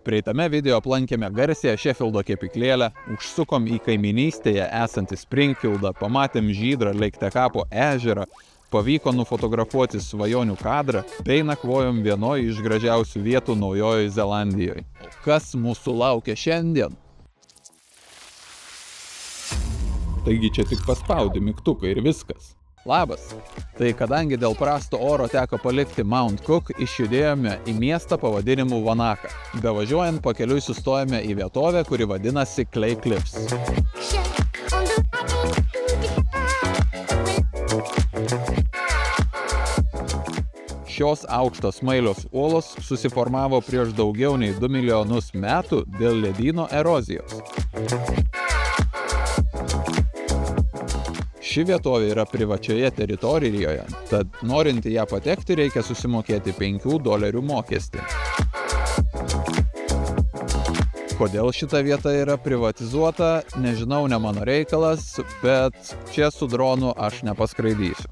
Prieitame video aplankėme garsiąją Sheffieldo kepyklėlę, užsukom į kaiminystėje esantį Springfieldą, pamatėm žydrą Lake Tekapo ežerą, pavyko nufotografuoti svajonių kadrą, bei nakvojom vienoje iš gražiausių vietų Naujojoje Zelandijoje. Kas mūsų laukia šiandien? Taigi čia tik paspaudi mygtuką ir viskas. Labas! Tai kadangi dėl prasto oro teko palikti Mount Cook, išjudėjome į miestą pavadinimu Wanaka. Bevažiuojant pakeliui sustojame į vietovę, kuri vadinasi Clay Cliffs. Šios aukštos smailios uolos susiformavo prieš daugiau nei 2 milijonus metų dėl ledyno erozijos. Ši vietovė yra privačioje teritorijoje, tad norint į ją patekti reikia susimokėti $5 mokestį. Kodėl šita vieta yra privatizuota, nežinau, ne mano reikalas, bet čia su dronu aš nepaskraidysiu.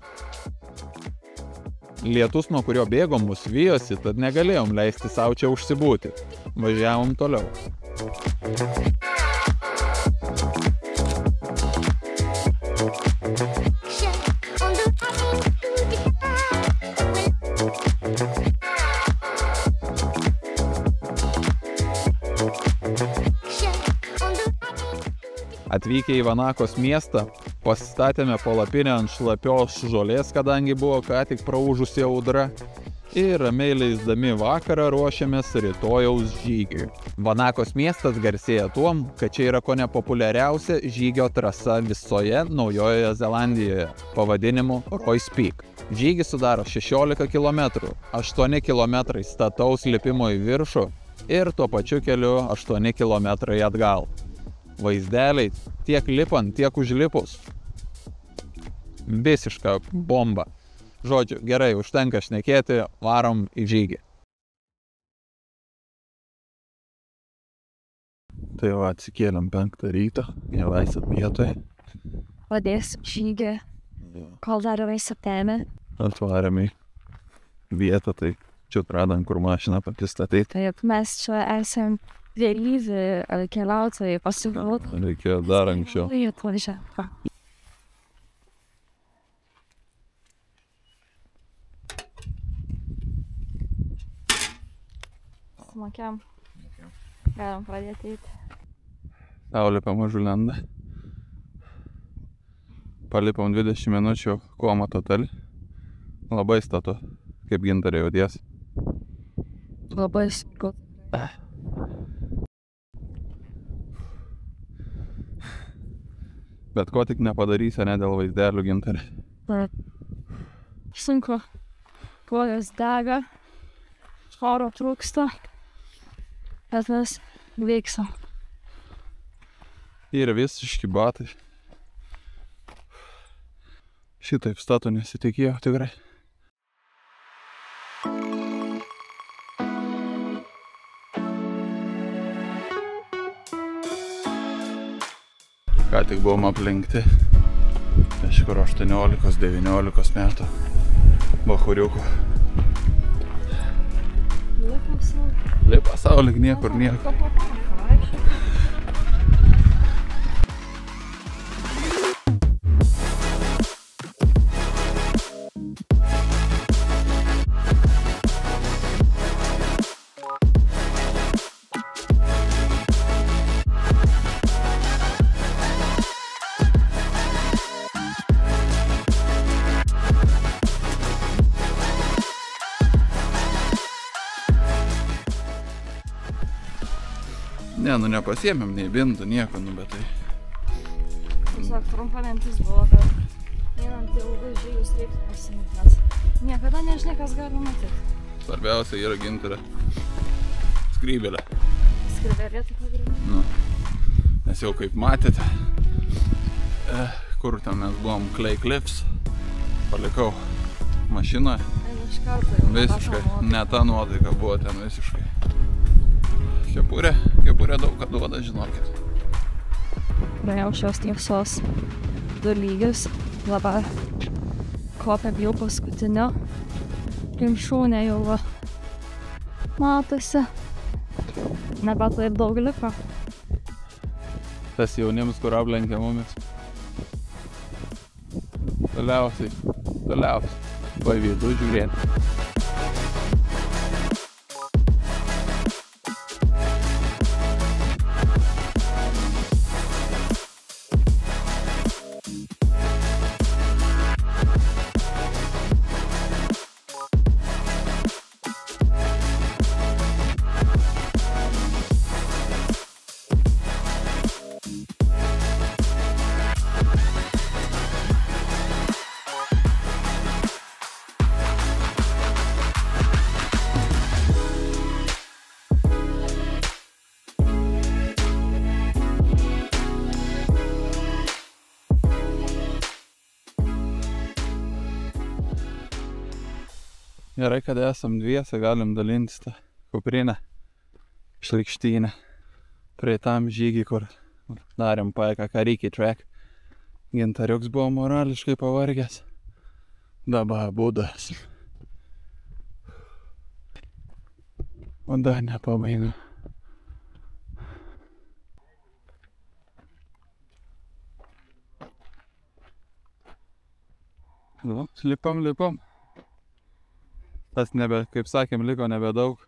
Lietus, nuo kurio bėgom, mus vijosi, tad negalėjom leisti sau čia užsibūti. Važiavom toliau. Atvykę į Wanakos miestą, pasistatėme palapinę ant šlapios žolės, kadangi buvo ką tik praūžusi audra, ir ramiai leisdami vakarą ruošiamės rytojaus žygiui. Wanakos miestas garsėja tuom, kad čia yra kone populiariausia žygio trasa visoje Naujojoje Zelandijoje, pavadinimu Roy's Peak. Žygis sudaro 16 km, 8 km stataus lipimo į viršų ir tuo pačiu keliu 8 km atgal. Vaizdeliai tiek lipant, tiek užlipus. Visiška bomba. Žodžiu, gerai, užtenka šnekėti, varom į žygį. Tai va, atsikėlėm 5 ryto, jau esat vietoje. Pradėsim žygį, kol dar yra įsaptėme. Atvarėm į vietą, tai čia atradom, kur mašiną papristatyti. Taip, mes čia esam vėlyvi keliautojai pasirodo. Reikėjo dar anksčiau. Tai atvažiavo. Sumokėm. Galim pradėti eiti. Saulė pamažu lenda. Palipom 20 minučių Kuomo Hotelį. Labai statu, kaip Gintarė jautiesi. Labai sunku. Bet ko tik nepadarysi, ne dėl vaizdelių, Gintarė. Sunku. Kojos dega. Oro trūksta. Bet mes veiksim. Ir visiški batai. Šitaip statu nesitikėjau tikrai. Ką tik buvom aplenkti kažkur 18-19 metų bachuriukų. Lipa sau lyg niekur nieko. Ne, nu nepasiėmėm nei bindų, nieko, nu bet tai... Tiesiog trumpa mintis buvo, kad einant į ilgus žygius reiktų pasiimti, nes niekada nežinai, kas gali matyti. Svarbiausia yra Gintarė skrybėlė. Skrybėlė tai pagrindinė. Nu, nes jau kaip matėte, kur ten mes buvom Clay Cliffs, palikau mašiną. Iš karto jau visiškai, ne ta nuotaika buvo ten visiškai. Kepurė daug ką duoda, žinokit. Praėjau šios tiesos 2 lygius, labai kopėm jau paskutinio. Rimšūnė jau matosi. Nebet taip daug liko. Tas jaunims, kur aplenkė mumis. Toliausiai. Pavydu žiūrėti. Gerai, kad esam dviese, galim dalintis tą kuprinę, šlykštynę. Prie tam žygį, kur darėm paiką Kariki Trek. Gintariuks buvo morališkai pavargęs. Dabar būdas. O dar nepabaiga. Lipam. Tas kaip sakėm, liko nebedaug.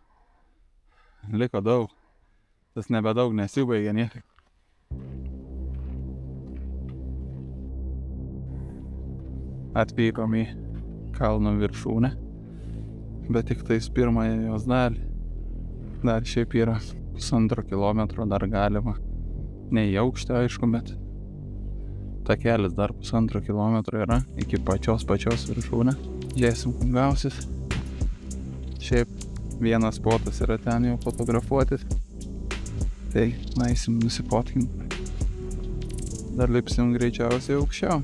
Liko daug. Tas nebedaug nesibaigė niekaip. Atvykom į kalno viršūnę. Bet tik tais pirmąją jos dalį. Dar šiaip yra 1,5 kilometro dar galima. Ne į aukštį, aišku, bet takelis dar 1,5 kilometro yra iki pačios viršūnę. Žiūrėsim, kaip gausis. Šiaip vienas spotas yra ten jau fotografuotis. Tai nueisim nusipotkim. Dar lipsim greičiausiai aukščiau.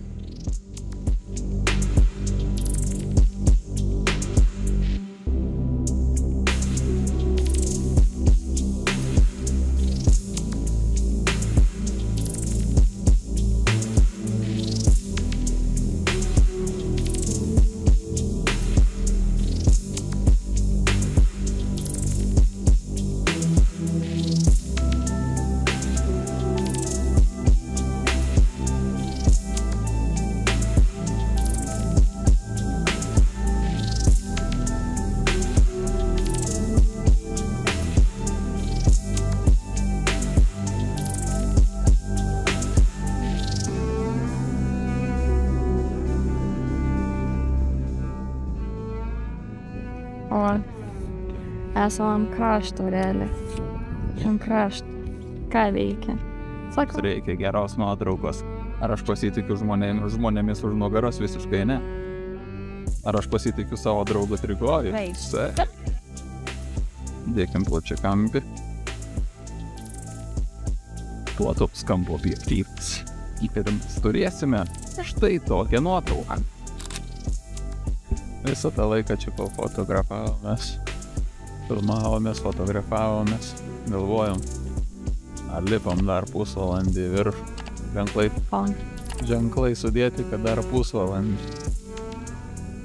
O esam ant krašto realiai. Ant krašto. Ką veikia? Sako. Reikia geros nuotraukos. Ar aš pasitikiu žmonėmis už nugaros? Visiškai ne. Ar aš pasitikiu savo draugo Trigojų? Dėkim plačią kampį. Plataus kampo objektyvas. Ir mes turėsime štai tokią nuotrauką. Visą tą laiką čia fotografavomės, filmavomės, fotografavomės, galvojom, ar lipam dar pusvalandį viršų. Ženklai sudėti, kad dar pusvalandį.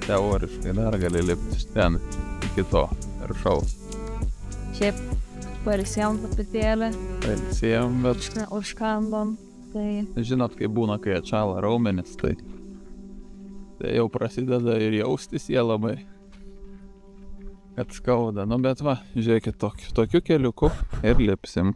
Teoriškai dar gali lipti ten iki to viršaus. Šiaip pailsėjom truputėlį. Pailsėjom, bet užkandom. Tai žinot, kaip būna, kai atšąla raumenis, tai jau prasideda ir jaustis jie labai, kad skauda. Nu bet va, žiūrėkit, tokiu keliuku ir lipsim.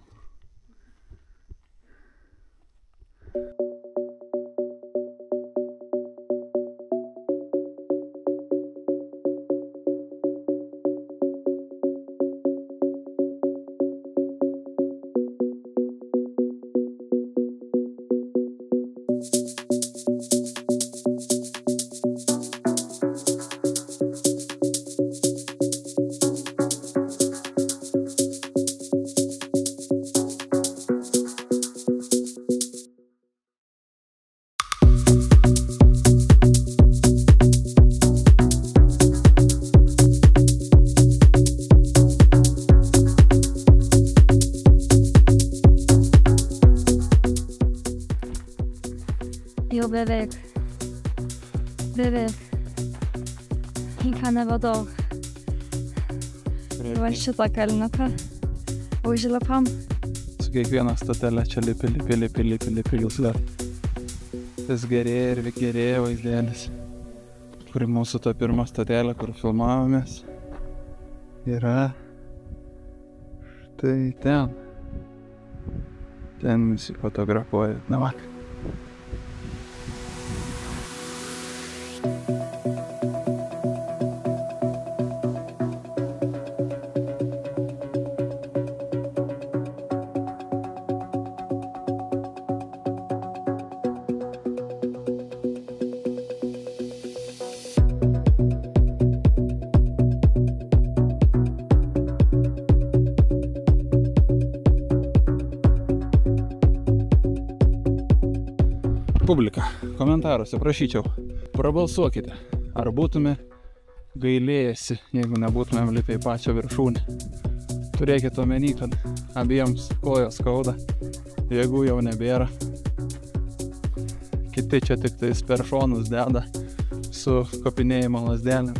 Jau beveik. Ką nebedaug. Va šitą kalniuką. O užlipam. Su kiekviena statelė čia lipi gilsliu. Vis gerėja ir gerėja vaizdelis. Kur mūsų ta pirma statelė, kur filmavomės, yra štai ten. Ten visi fotografuoja. Na va. Publika, komentaruose prašyčiau, prabalsuokite, ar būtume gailėjęsi, jeigu nebūtumėm lipę į pačią viršūnę. Turėkite omeny, kad abiems kojos skauda, jėgų jau nebėra. Kiti čia tik tais per šonus deda su kopinėjimo lazdelėm.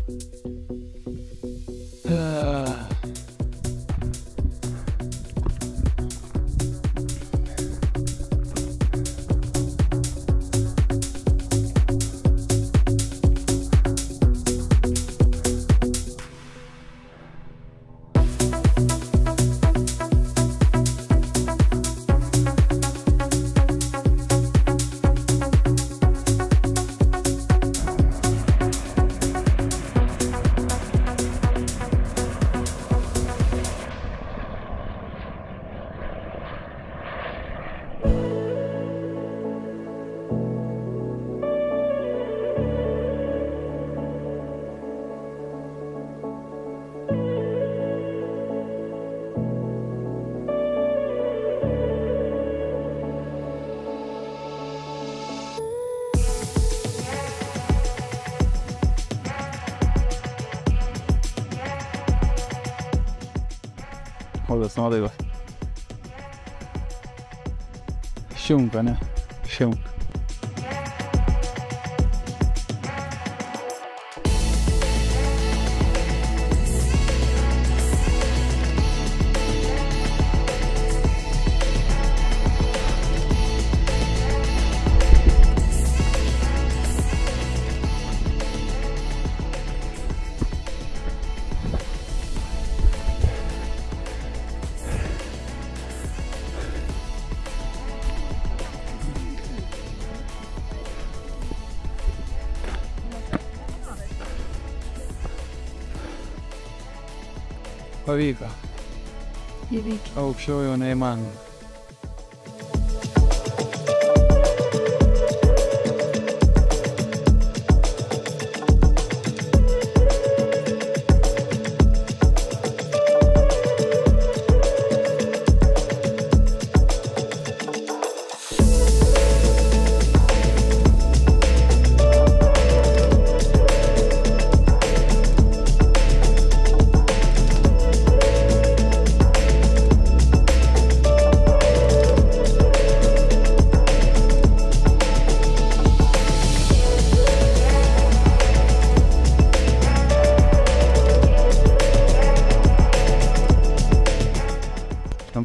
Kokios nuotaikos? Šimka, ne? Šimka. Pavyko. Įvykė. Aukščiau jau neįmanoma.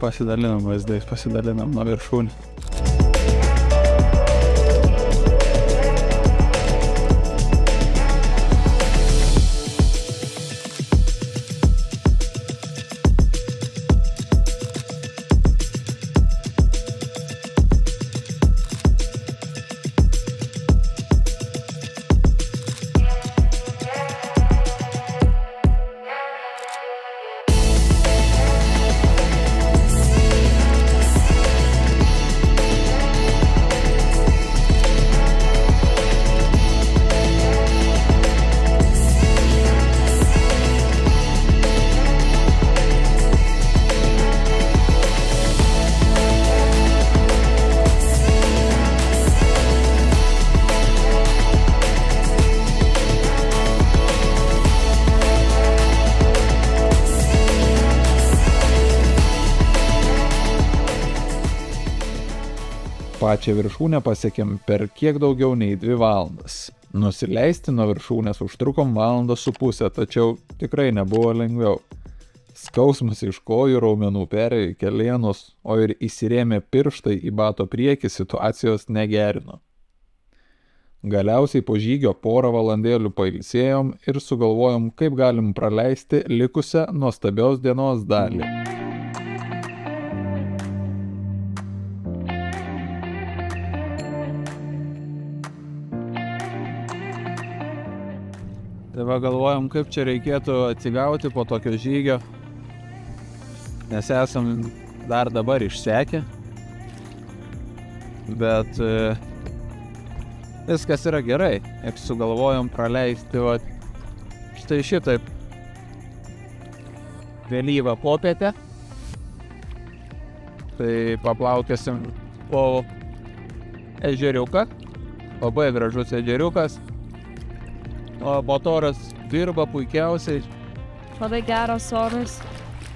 Pasidalinam vaizdais, pasidalinam nuo viršūnės. Pačią viršūnę pasiekėm per kiek daugiau nei 2 valandas. Nusileisti nuo viršūnės užtrukom 1,5 valandos, tačiau tikrai nebuvo lengviau. Skausmas iš kojų raumenų perėjo į kelienus, o ir įsirėmė pirštai į bato priekį situacijos negerino. Galiausiai po žygio porą valandėlių pailsėjom ir sugalvojom, kaip galim praleisti likusią nuostabios dienos dalį. Tai va galvojom, kaip čia reikėtų atsigauti po tokio žygio, nes esam dar dabar išsekę, bet viskas yra gerai, ir sugalvojom praleisti va štai šitaip vėlyvą popietę. Tai paplaukėsim po ežeriuką, labai gražus ežeriukas, o motoras dirba puikiausiai. Labai geras oras,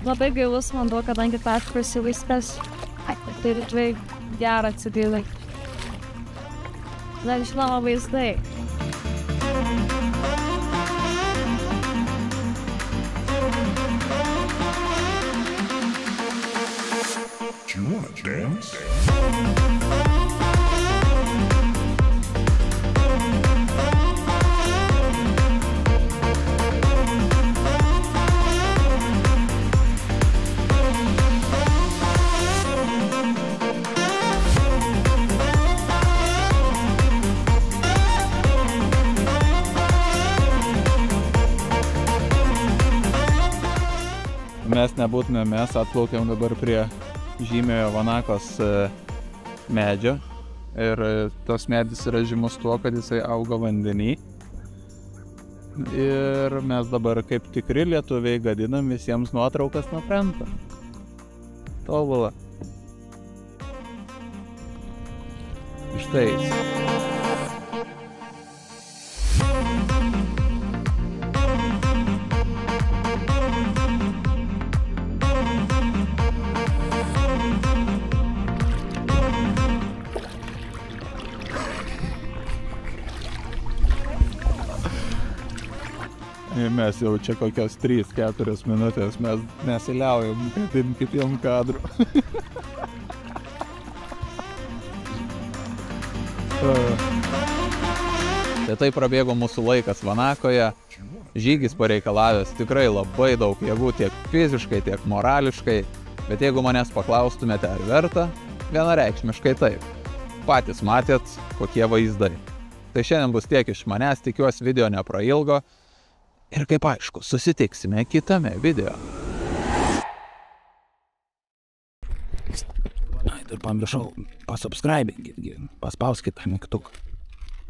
labai gailus vanduo, kadangi tas prasiviskas, tai tikrai gera atsigilai. Dar žinoma vaizdai. Do you wanna dance? Mes nebūtume, mes atplaukėm dabar prie žymiojo Vanakos medžio. Ir tos medis yra žymus tuo, kad jisai auga vandenį. Ir mes dabar kaip tikri lietuviai gadinam visiems nuotraukas nuo krantą. Tobula. Štai jis. Mes jau čia kokios 3-4 minutės mes įliaujam kitiem kadrų. Tai taip prabėgo mūsų laikas Vanakoje. Žygis pareikalavęs tikrai labai daug jėgų, tiek fiziškai, tiek morališkai. Bet jeigu manęs paklaustumėte, ar verta, vienareikšmiškai taip. Patys matėt, kokie vaizdai. Tai šiandien bus tiek iš manęs, tikiuosi video neprailgo. Ir kaip aišku, susitiksime kitame video. Ai, dar pamiršau, pasubscribinkit, paspauskit tą mygtuką.